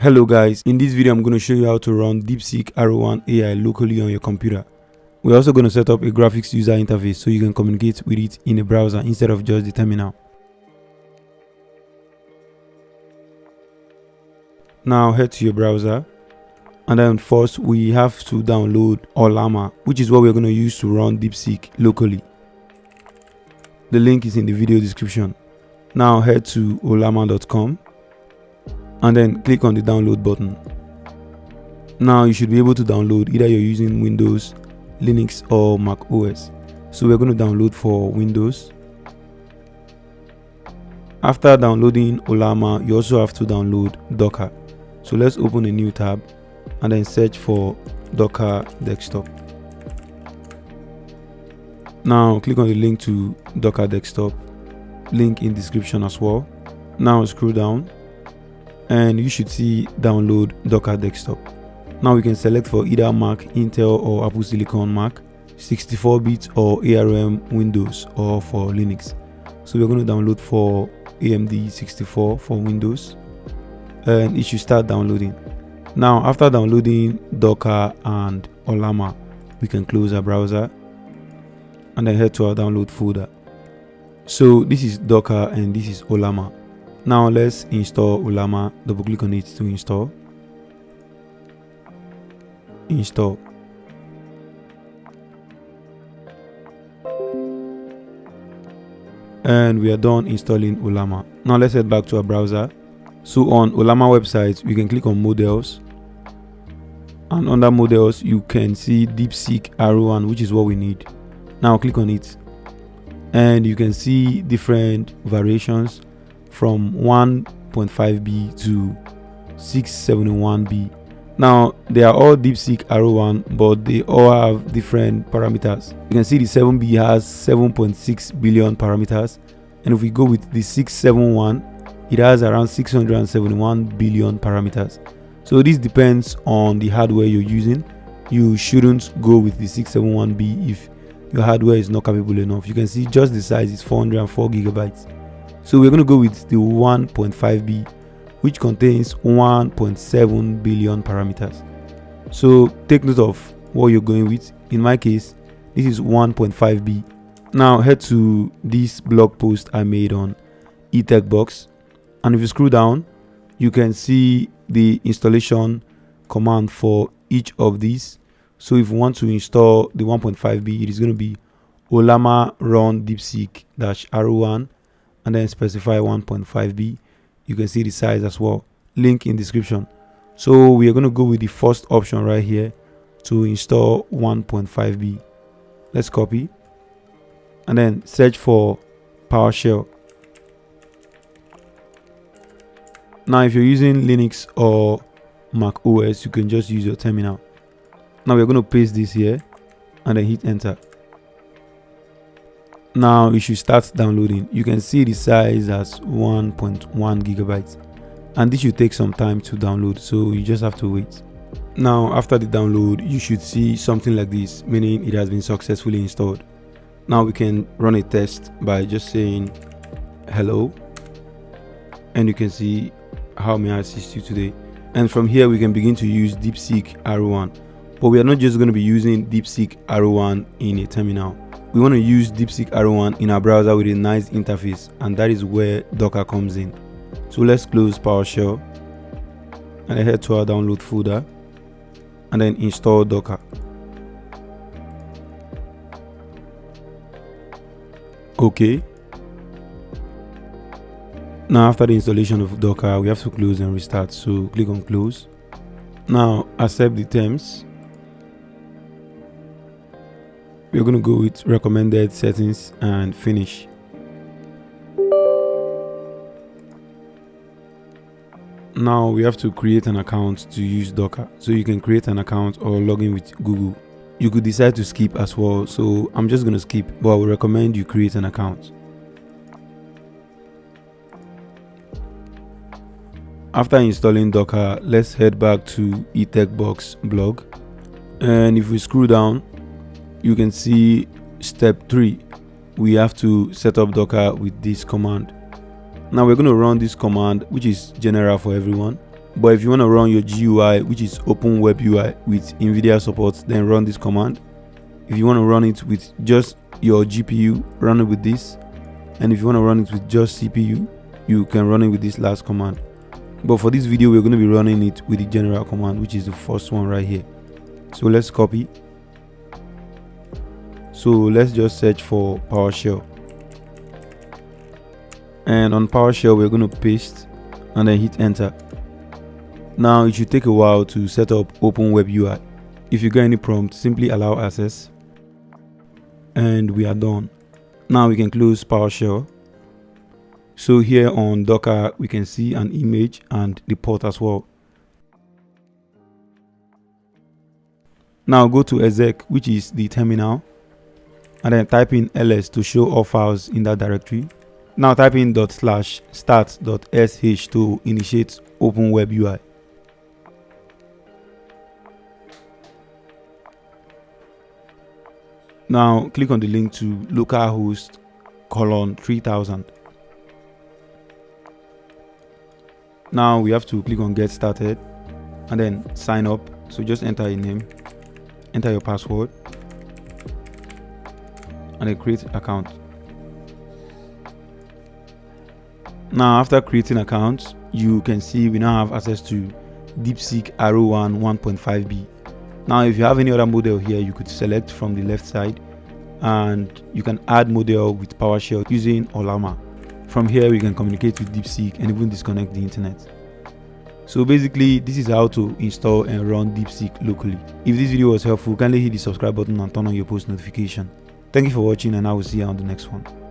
Hello guys, in this video I'm going to show you how to run Deepseek-R1 AI locally on your computer. We're also going to set up a graphics user interface so you can communicate with it in a browser instead of just the terminal. Now head to your browser, and then first we have to download Ollama, which is what we're going to use to run DeepSeek locally. The link is in the video description. Now head to ollama.com and then click on the download button. Now you should be able to download either you're using Windows, Linux or macOS. So we're going to download for Windows. After downloading Ollama, you also have to download Docker. So let's open a new tab and then search for Docker Desktop. Now click on the link to Docker Desktop, link in description as well. Now scroll down and you should see download Docker Desktop. Now we can select for either Mac, Intel or Apple Silicon Mac, 64-bit or ARM Windows, or for Linux. So we're going to download for AMD 64 for Windows, and it should start downloading. Now after downloading Docker and Ollama, we can close our browser and then head to our download folder. So this is Docker and this is Ollama. Now let's install Ollama. Double click on it to install. Install. And we are done installing Ollama. Now let's head back to our browser. So on Ollama website, we can click on models, and under models you can see Deepseek-R1, which is what we need. Now click on it and you can see different variations from 1.5B to 671B. Now they are all Deepseek-R1, but they all have different parameters. You can see the 7B has 7.6 billion parameters, and if we go with the 671, it has around 671 billion parameters. So this depends on the hardware you're using. You shouldn't go with the 671B if your hardware is not capable enough. You can see just the size is 404 gigabytes. So we're going to go with the 1.5B, which contains 1.7 billion parameters. So take note of what you're going with. In my case, this is 1.5B. Now head to this blog post I made on Etechbox, and if you scroll down, you can see the installation command for each of these. So if you want to install the 1.5B, it is going to be Ollama run Deepseek-R1 and then specify 1.5B. You can see the size as well, link in description. So we are going to go with the first option right here to install 1.5B. Let's copy and then search for PowerShell. Now if you're using Linux or Mac OS, you can just use your terminal. Now we're going to paste this here and then hit enter. Now it should start downloading. You can see the size as 1.1 gigabytes, and this should take some time to download, so you just have to wait. Now after the download, you should see something like this, meaning it has been successfully installed. Now we can run a test by just saying hello, and you can see how may I assist you today. And from here we can begin to use Deepseek-R1, but we are not just going to be using Deepseek-R1 in a terminal. We want to use Deepseek-R1 in our browser with a nice interface, and that is where Docker comes in. So let's close PowerShell and head to our download folder and then install Docker. Okay. Now after the installation of Docker, we have to close and restart. So click on close. Now accept the terms. We're going to go with recommended settings and finish. Now we have to create an account to use Docker. So you can create an account or log in with Google. You could decide to skip as well. So I'm just going to skip, but I would recommend you create an account. After installing Docker, let's head back to Etechbox Blog. And if we scroll down, you can see step 3. We have to set up Docker with this command. Now we're going to run this command, which is general for everyone. But if you want to run your GUI, which is Open Web UI with NVIDIA support, then run this command. If you want to run it with just your GPU, run it with this. And if you want to run it with just CPU, you can run it with this last command. But for this video, we're going to be running it with the general command, which is the first one right here. So let's copy. So let's just search for PowerShell. And on PowerShell, we're going to paste and then hit enter. Now it should take a while to set up Open Web UI. If you get any prompt, simply allow access. And we are done. Now we can close PowerShell. So here on Docker, we can see an image and the port as well. Now go to exec, which is the terminal, and then type in ls to show all files in that directory. Now type in /start.sh to initiate Open Web UI. Now click on the link to localhost :3000. Now we have to click on get started and then sign up. So just enter a name, enter your password, and then create account. Now after creating accounts, you can see we now have access to Deepseek-R1 1.5b. Now if you have any other model here, you could select from the left side and you can add model with PowerShell using Ollama. From here we can communicate with DeepSeek and even disconnect the internet. So basically this is how to install and run DeepSeek locally. If this video was helpful, kindly hit the subscribe button and turn on your post notification. Thank you for watching, and I will see you on the next one.